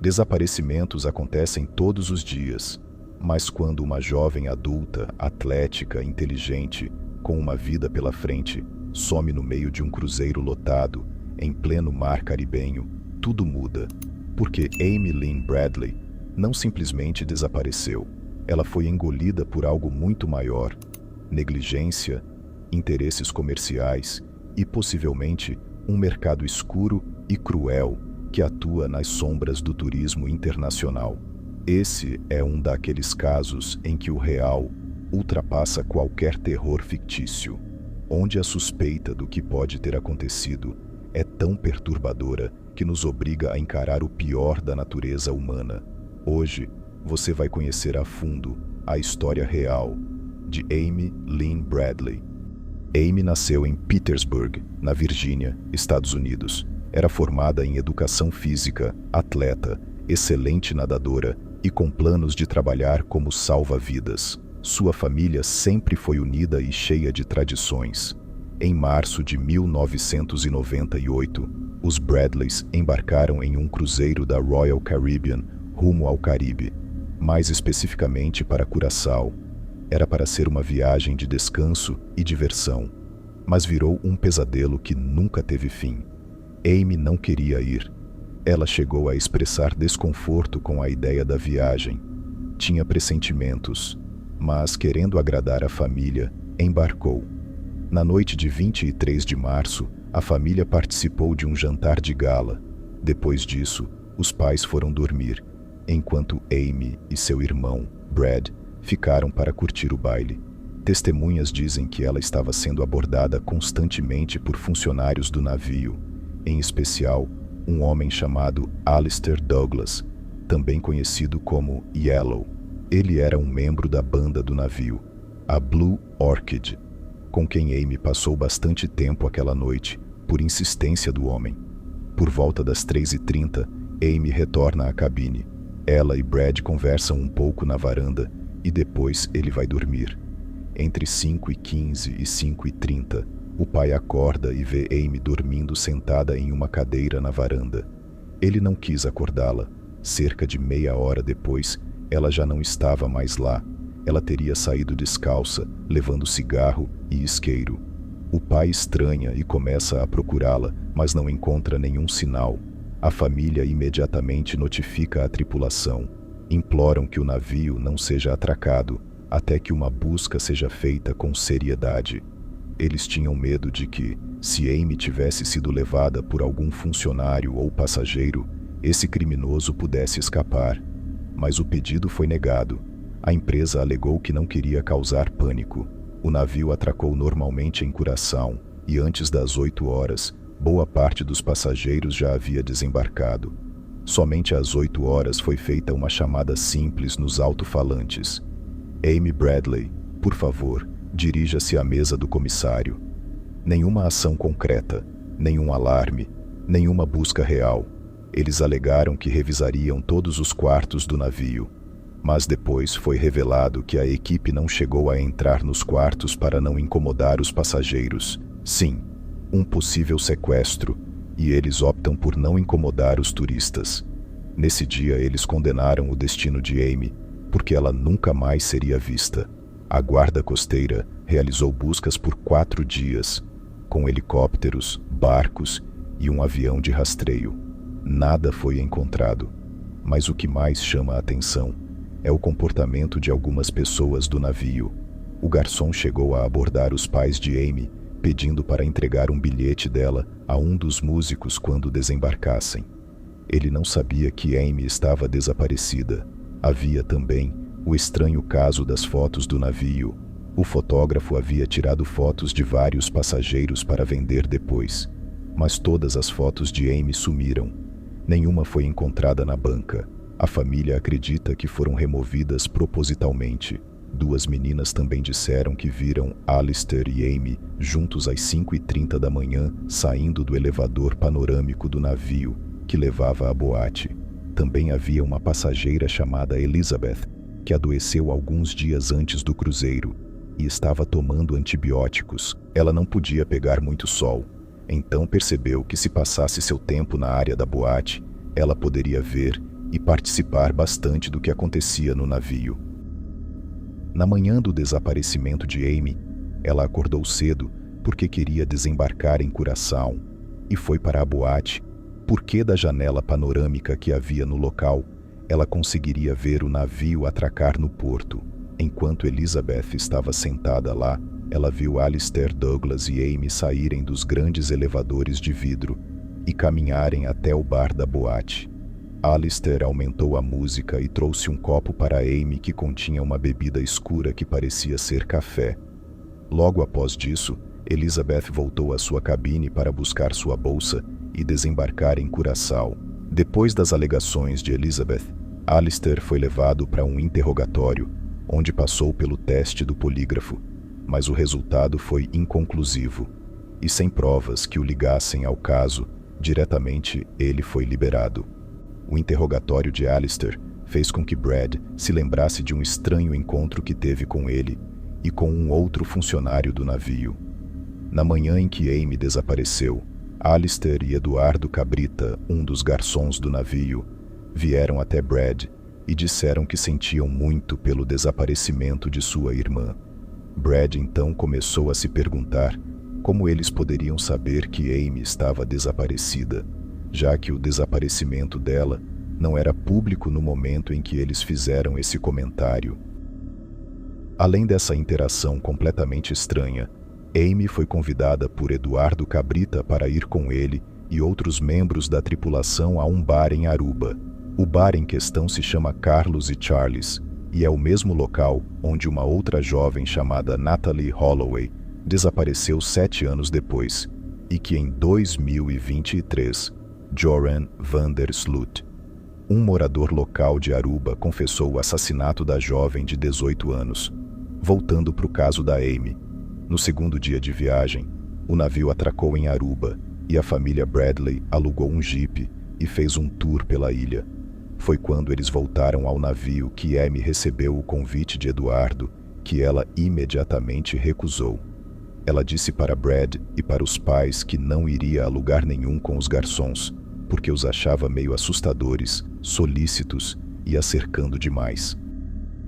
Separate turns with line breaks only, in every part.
Desaparecimentos acontecem todos os dias, mas quando uma jovem adulta, atlética, inteligente, com uma vida pela frente, some no meio de um cruzeiro lotado, em pleno mar caribenho, tudo muda, porque Amy Lynn Bradley não simplesmente desapareceu. Ela foi engolida por algo muito maior: negligência, interesses comerciais e, possivelmente, um mercado escuro e cruel que atua nas sombras do turismo internacional. Esse é um daqueles casos em que o real ultrapassa qualquer terror fictício, onde a suspeita do que pode ter acontecido é tão perturbadora que nos obriga a encarar o pior da natureza humana. Hoje, você vai conhecer a fundo a história real de Amy Lynn Bradley. Amy nasceu em Petersburg, na Virgínia, Estados Unidos. Era formada em educação física, atleta, excelente nadadora e com planos de trabalhar como salva-vidas. Sua família sempre foi unida e cheia de tradições. Em março de 1998, os Bradleys embarcaram em um cruzeiro da Royal Caribbean rumo ao Caribe, mais especificamente para Curaçao. Era para ser uma viagem de descanso e diversão, mas virou um pesadelo que nunca teve fim. Amy não queria ir. Ela chegou a expressar desconforto com a ideia da viagem. Tinha pressentimentos, mas, querendo agradar a família, embarcou. Na noite de 23 de março, a família participou de um jantar de gala. Depois disso, os pais foram dormir, enquanto Amy e seu irmão, Brad, ficaram para curtir o baile. Testemunhas dizem que ela estava sendo abordada constantemente por funcionários do navio, em especial um homem chamado Alistair Douglas, também conhecido como Yellow. Ele era um membro da banda do navio, a Blue Orchid, com quem Amy passou bastante tempo aquela noite, por insistência do homem. Por volta das 3h30, Amy retorna à cabine. Ela e Brad conversam um pouco na varanda e depois ele vai dormir. Entre 5h15 e 5h30, o pai acorda e vê Amy dormindo sentada em uma cadeira na varanda. Ele não quis acordá-la. Cerca de meia hora depois, ela já não estava mais lá. Ela teria saído descalça, levando cigarro e isqueiro. O pai estranha e começa a procurá-la, mas não encontra nenhum sinal. A família imediatamente notifica a tripulação. Imploram que o navio não seja atracado, até que uma busca seja feita com seriedade. Eles tinham medo de que, se Amy tivesse sido levada por algum funcionário ou passageiro, esse criminoso pudesse escapar. Mas o pedido foi negado. A empresa alegou que não queria causar pânico. O navio atracou normalmente em Curaçao e antes das 8 horas, boa parte dos passageiros já havia desembarcado. Somente às 8 horas foi feita uma chamada simples nos alto-falantes. Amy Bradley, por favor, dirija-se à mesa do comissário. Nenhuma ação concreta, nenhum alarme, nenhuma busca real. Eles alegaram que revisariam todos os quartos do navio, mas depois foi revelado que a equipe não chegou a entrar nos quartos para não incomodar os passageiros. Sim, um possível sequestro, e eles optam por não incomodar os turistas. Nesse dia eles condenaram o destino de Amy, porque ela nunca mais seria vista. A guarda costeira realizou buscas por 4 dias, com helicópteros, barcos e um avião de rastreio. Nada foi encontrado, mas o que mais chama a atenção é o comportamento de algumas pessoas do navio. O garçom chegou a abordar os pais de Amy, pedindo para entregar um bilhete dela a um dos músicos quando desembarcassem. Ele não sabia que Amy estava desaparecida. Havia também o estranho caso das fotos do navio. O fotógrafo havia tirado fotos de vários passageiros para vender depois, mas todas as fotos de Amy sumiram. Nenhuma foi encontrada na banca. A família acredita que foram removidas propositalmente. 2 meninas também disseram que viram Alistair e Amy juntos às 5h30 da manhã, saindo do elevador panorâmico do navio que levava à boate. Também havia uma passageira chamada Elizabeth, que adoeceu alguns dias antes do cruzeiro e estava tomando antibióticos. Ela não podia pegar muito sol, então percebeu que se passasse seu tempo na área da boate, ela poderia ver e participar bastante do que acontecia no navio. Na manhã do desaparecimento de Amy, ela acordou cedo porque queria desembarcar em Curaçao e foi para a boate porque da janela panorâmica que havia no local, ela conseguiria ver o navio atracar no porto. Enquanto Elizabeth estava sentada lá, ela viu Alistair Douglas e Amy saírem dos grandes elevadores de vidro e caminharem até o bar da boate. Alistair aumentou a música e trouxe um copo para Amy que continha uma bebida escura que parecia ser café. Logo após disso, Elizabeth voltou à sua cabine para buscar sua bolsa e desembarcar em Curaçao. Depois das alegações de Elizabeth, Alistair foi levado para um interrogatório, onde passou pelo teste do polígrafo, mas o resultado foi inconclusivo, e sem provas que o ligassem ao caso, diretamente ele foi liberado. O interrogatório de Alistair fez com que Brad se lembrasse de um estranho encontro que teve com ele e com um outro funcionário do navio. Na manhã em que Amy desapareceu, Alistair e Eduardo Cabrita, um dos garçons do navio, vieram até Brad e disseram que sentiam muito pelo desaparecimento de sua irmã. Brad então começou a se perguntar como eles poderiam saber que Amy estava desaparecida, já que o desaparecimento dela não era público no momento em que eles fizeram esse comentário. Além dessa interação completamente estranha, Amy foi convidada por Eduardo Cabrita para ir com ele e outros membros da tripulação a um bar em Aruba. O bar em questão se chama Carlos e Charles e é o mesmo local onde uma outra jovem chamada Natalie Holloway desapareceu 7 anos depois e que em 2023, Joran van der Sloot, um morador local de Aruba, confessou o assassinato da jovem de 18 anos. Voltando para o caso da Amy, no segundo dia de viagem, o navio atracou em Aruba e a família Bradley alugou um jipe e fez um tour pela ilha. Foi quando eles voltaram ao navio que Amy recebeu o convite de Eduardo, que ela imediatamente recusou. Ela disse para Brad e para os pais que não iria a lugar nenhum com os garçons, porque os achava meio assustadores, solícitos e a cercando demais.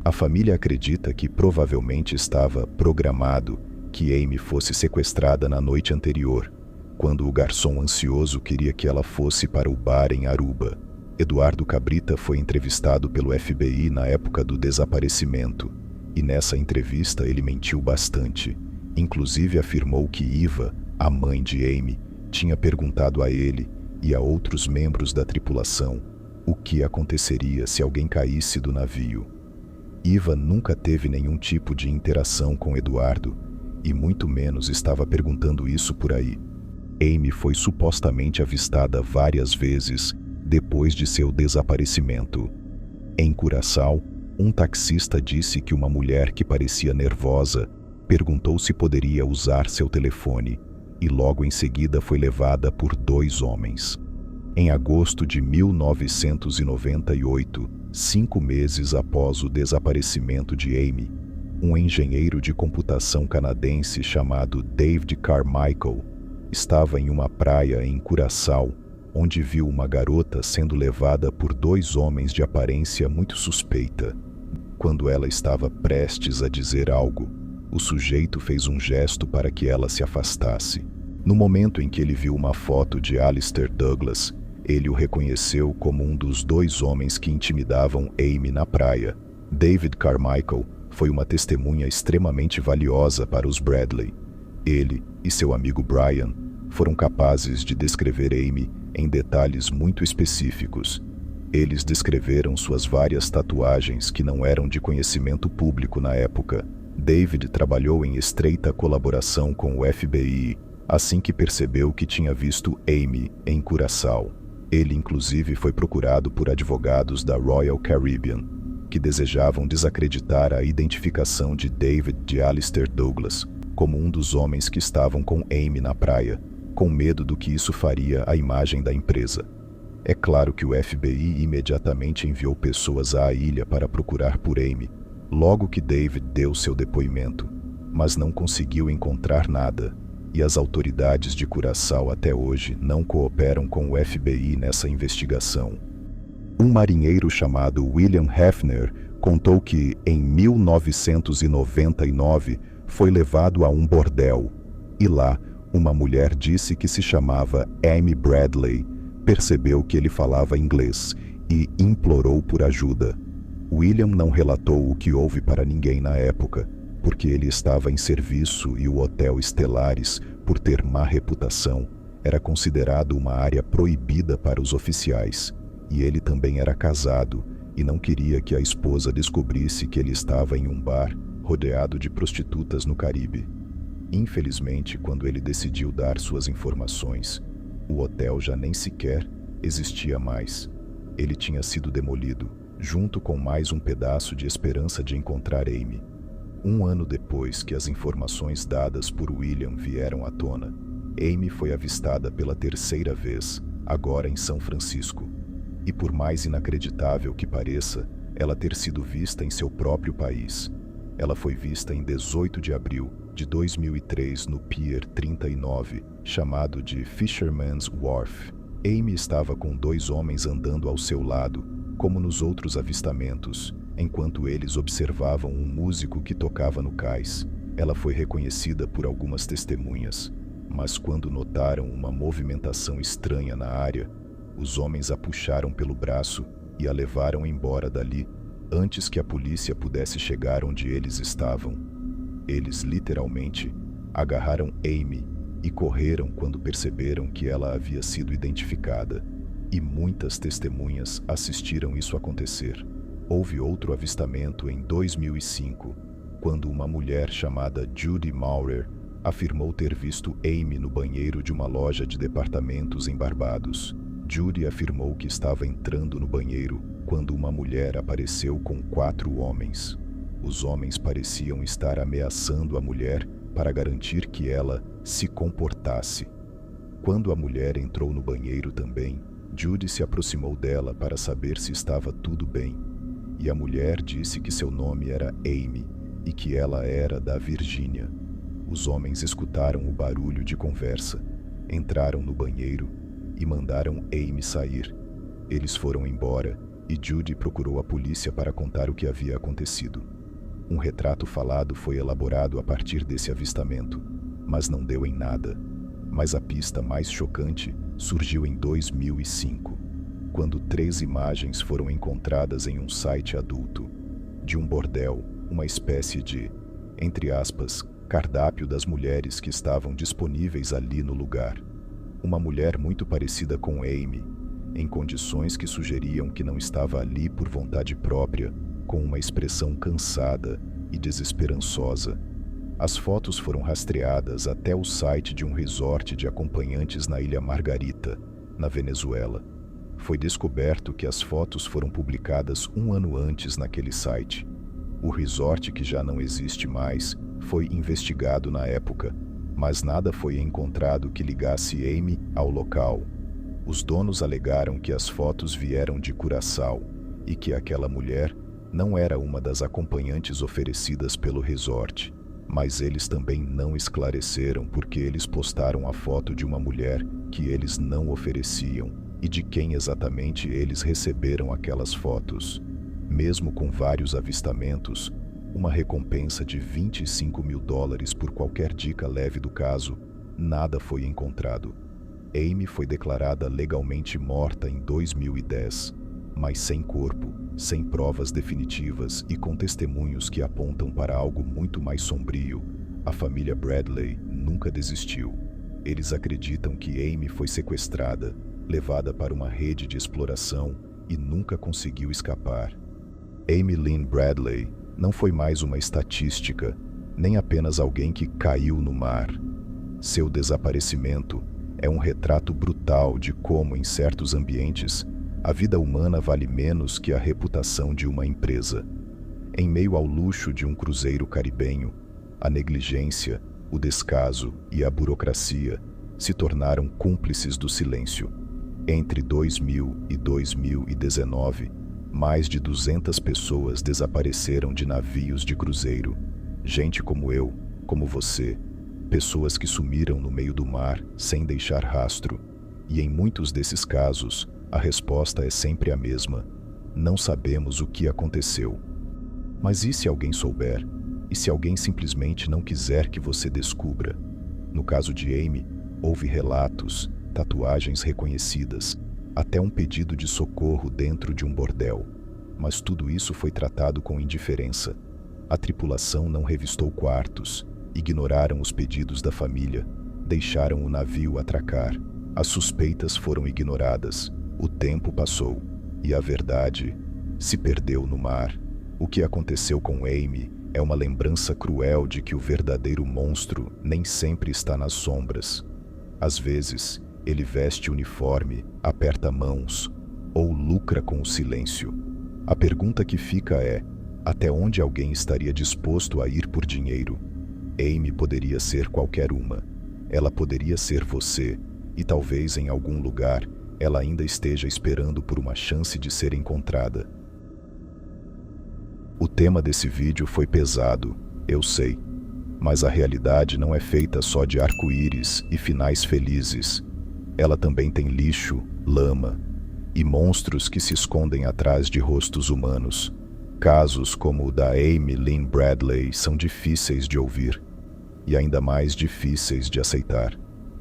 A família acredita que provavelmente estava programado que Amy fosse sequestrada na noite anterior, quando o garçom ansioso queria que ela fosse para o bar em Aruba. Eduardo Cabrita foi entrevistado pelo FBI na época do desaparecimento, e nessa entrevista ele mentiu bastante. Inclusive afirmou que Iva, a mãe de Amy, tinha perguntado a ele e a outros membros da tripulação o que aconteceria se alguém caísse do navio. Iva nunca teve nenhum tipo de interação com Eduardo e muito menos estava perguntando isso por aí. Amy foi supostamente avistada várias vezes depois de seu desaparecimento. Em Curaçao, um taxista disse que uma mulher que parecia nervosa perguntou se poderia usar seu telefone e logo em seguida foi levada por 2 homens. Em agosto de 1998, 5 meses após o desaparecimento de Amy, um engenheiro de computação canadense chamado David Carmichael estava em uma praia em Curaçao, onde viu uma garota sendo levada por 2 homens de aparência muito suspeita. Quando ela estava prestes a dizer algo, o sujeito fez um gesto para que ela se afastasse. No momento em que ele viu uma foto de Alistair Douglas, ele o reconheceu como um dos 2 homens que intimidavam Amy na praia. David Carmichael foi uma testemunha extremamente valiosa para os Bradley. Ele e seu amigo Brian foram capazes de descrever Amy em detalhes muito específicos. Eles descreveram suas várias tatuagens que não eram de conhecimento público na época. David trabalhou em estreita colaboração com o FBI assim que percebeu que tinha visto Amy em Curaçao. Ele inclusive foi procurado por advogados da Royal Caribbean, que desejavam desacreditar a identificação de David de Alistair Douglas como um dos homens que estavam com Amy na praia, com medo do que isso faria à imagem da empresa. É claro que o FBI imediatamente enviou pessoas à ilha para procurar por Amy, logo que David deu seu depoimento, mas não conseguiu encontrar nada, e as autoridades de Curaçao até hoje não cooperam com o FBI nessa investigação. Um marinheiro chamado William Hefner contou que, em 1999, foi levado a um bordel, e lá, uma mulher disse que se chamava Amy Bradley, percebeu que ele falava inglês e implorou por ajuda. William não relatou o que houve para ninguém na época, porque ele estava em serviço e o Hotel Stellaris, por ter má reputação, era considerado uma área proibida para os oficiais, e ele também era casado e não queria que a esposa descobrisse que ele estava em um bar rodeado de prostitutas no Caribe. Infelizmente, quando ele decidiu dar suas informações, o hotel já nem sequer existia mais. Ele tinha sido demolido, junto com mais um pedaço de esperança de encontrar Amy. Um ano depois que as informações dadas por William vieram à tona, Amy foi avistada pela terceira vez, agora em São Francisco. E por mais inacreditável que pareça, ela ter sido vista em seu próprio país. Ela foi vista em 18 de abril de 2003 no Pier 39, chamado de Fisherman's Wharf. Amy estava com 2 homens andando ao seu lado, como nos outros avistamentos, enquanto eles observavam um músico que tocava no cais. Ela foi reconhecida por algumas testemunhas, mas quando notaram uma movimentação estranha na área, os homens a puxaram pelo braço e a levaram embora dali antes que a polícia pudesse chegar onde eles estavam. Eles literalmente agarraram Amy e correram quando perceberam que ela havia sido identificada, e muitas testemunhas assistiram isso acontecer. Houve outro avistamento em 2005, quando uma mulher chamada Judy Maurer afirmou ter visto Amy no banheiro de uma loja de departamentos em Barbados. Judy afirmou que estava entrando no banheiro quando uma mulher apareceu com 4 homens. Os homens pareciam estar ameaçando a mulher para garantir que ela se comportasse. Quando a mulher entrou no banheiro também, Judy se aproximou dela para saber se estava tudo bem. E a mulher disse que seu nome era Amy e que ela era da Virgínia. Os homens escutaram o barulho de conversa, entraram no banheiro e mandaram Amy sair. Eles foram embora e Judy procurou a polícia para contar o que havia acontecido. Um retrato falado foi elaborado a partir desse avistamento, mas não deu em nada. Mas a pista mais chocante surgiu em 2005, quando 3 imagens foram encontradas em um site adulto, de um bordel, uma espécie de, entre aspas, cardápio das mulheres que estavam disponíveis ali no lugar. Uma mulher muito parecida com Amy, em condições que sugeriam que não estava ali por vontade própria, com uma expressão cansada e desesperançosa. As fotos foram rastreadas até o site de um resort de acompanhantes na Ilha Margarita, na Venezuela. Foi descoberto que as fotos foram publicadas 1 ano antes naquele site. O resort, que já não existe mais, foi investigado na época, mas nada foi encontrado que ligasse Amy ao local. Os donos alegaram que as fotos vieram de Curaçao e que aquela mulher não era uma das acompanhantes oferecidas pelo resort, mas eles também não esclareceram porque eles postaram a foto de uma mulher que eles não ofereciam e de quem exatamente eles receberam aquelas fotos. Mesmo com vários avistamentos, uma recompensa de $25 mil por qualquer dica leve do caso, nada foi encontrado. Amy foi declarada legalmente morta em 2010, mas sem corpo, sem provas definitivas e com testemunhos que apontam para algo muito mais sombrio. A família Bradley nunca desistiu. Eles acreditam que Amy foi sequestrada, levada para uma rede de exploração e nunca conseguiu escapar. Amy Lynn Bradley não foi mais uma estatística, nem apenas alguém que caiu no mar. Seu desaparecimento é um retrato brutal de como, em certos ambientes, a vida humana vale menos que a reputação de uma empresa. Em meio ao luxo de um cruzeiro caribenho, a negligência, o descaso e a burocracia se tornaram cúmplices do silêncio. Entre 2000 e 2019, mais de 200 pessoas desapareceram de navios de cruzeiro. Gente como eu, como você, pessoas que sumiram no meio do mar sem deixar rastro. E em muitos desses casos, A resposta é sempre a mesma: não sabemos o que aconteceu. Mas e se alguém souber? E se alguém simplesmente não quiser que você descubra? No caso de Amy, houve relatos, tatuagens reconhecidas, até um pedido de socorro dentro de um bordel. Mas tudo isso foi tratado com indiferença. A tripulação não revistou quartos, ignoraram os pedidos da família, deixaram o navio atracar. As suspeitas foram ignoradas, o tempo passou, e a verdade se perdeu no mar. O que aconteceu com Amy é uma lembrança cruel de que o verdadeiro monstro nem sempre está nas sombras. Às vezes, ele veste uniforme, aperta mãos ou lucra com o silêncio. A pergunta que fica é: até onde alguém estaria disposto a ir por dinheiro? Amy poderia ser qualquer uma. Ela poderia ser você, e talvez em algum lugar ela ainda esteja esperando por uma chance de ser encontrada. O tema desse vídeo foi pesado, eu sei, mas a realidade não é feita só de arco-íris e finais felizes. Ela também tem lixo, lama e monstros que se escondem atrás de rostos humanos. Casos como o da Amy Lynn Bradley são difíceis de ouvir e ainda mais difíceis de aceitar,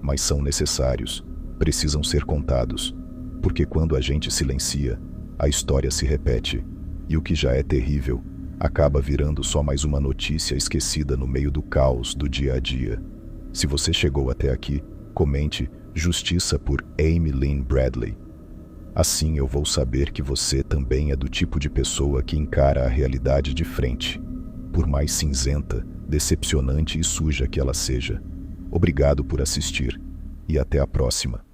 mas são necessários, precisam ser contados, porque quando a gente silencia, a história se repete. E o que já é terrível acaba virando só mais uma notícia esquecida no meio do caos do dia a dia. Se você chegou até aqui, comente "Justiça por Amy Lynn Bradley". Assim eu vou saber que você também é do tipo de pessoa que encara a realidade de frente, por mais cinzenta, decepcionante e suja que ela seja. Obrigado por assistir, e até a próxima.